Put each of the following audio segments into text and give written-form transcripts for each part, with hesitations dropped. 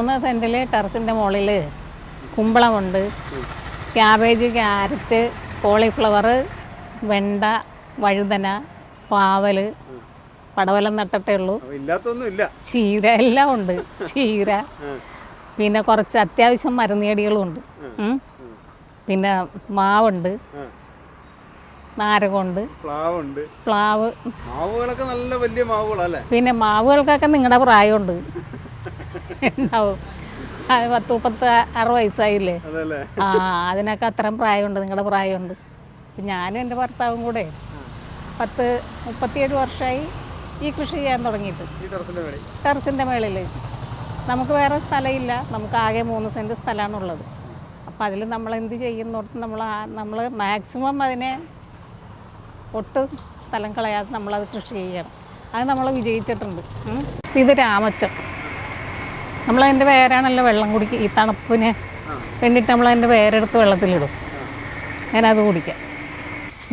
3 സെൻറ്റിൽ ടെറസിൻ്റെ മുകളിൽ കുമ്പളമുണ്ട്, cabbage, carrot, cauliflower, വെണ്ട, വഴുതന, പാവൽ, പടവലം നട്ടിട്ടേ ഉള്ളൂ. ചീര എല്ലാം ഉണ്ട്. ചീര, പിന്നെ കുറച്ച് അത്യാവശ്യം മരുന്നേടികളും ഉണ്ട്. പിന്നെ മാവുണ്ട്, നാരകമുണ്ട്, പ്ലാവ്. നല്ല വലിയ മാവുകളല്ലേ? പിന്നെ മാവുകൾക്കൊക്കെ നിങ്ങളുടെ പ്രായമുണ്ട്, ഉണ്ടാവും. 10-36 വയസ്സായില്ലേ? ആ, അതിനൊക്കെ അത്രയും പ്രായമുണ്ട്, നിങ്ങളുടെ പ്രായമുണ്ട്. ഞാനും എൻ്റെ ഭർത്താവും കൂടെ 37 വർഷമായി ഈ കൃഷി ചെയ്യാൻ തുടങ്ങിയിട്ട്. ടെറസിൻ്റെ മേളിൽ നമുക്ക് വേറെ സ്ഥലമില്ല, നമുക്ക് ആകെ 3 സെൻറ്റ് സ്ഥലമാണുള്ളത്. അപ്പോൾ അതിൽ നമ്മൾ എന്ത് ചെയ്യുന്നോർത്ത് നമ്മൾ മാക്സിമം അതിനെ ഒട്ടും സ്ഥലം കളയാതെ നമ്മളത് കൃഷി ചെയ്യണം. അത് നമ്മൾ വിജയിച്ചിട്ടുണ്ട്. ഇത് രാമച്ചം, നമ്മളതിൻ്റെ വേരാണല്ലോ വെള്ളം കുടിക്കുക. ഈ തണുപ്പിന് വേണ്ടിയിട്ട് നമ്മളതിൻ്റെ വേരെടുത്ത് വെള്ളത്തിലിടും, ഞാനത് കുടിക്കാം.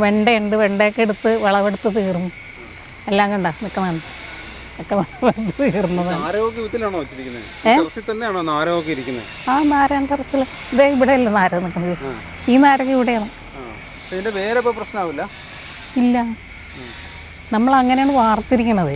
വെണ്ടയുണ്ട്, വെണ്ടയൊക്കെ എടുത്ത് വിളവെടുത്ത് തീർന്നു. എല്ലാം കണ്ട നിൽക്കുന്നുണ്ട്, ഒക്കെ വിളവെടുത്ത് തീർന്നതാണ്. ആ നാരായണ ടെറസിൽ ഇതേ ഇവിടെയല്ലേ നാര നിൽക്കുന്നത്, ഈ നാരക ഇവിടെയാണ്. ഇല്ല, നമ്മൾ അങ്ങനെയാണ് വാർത്തിരിക്കണത്.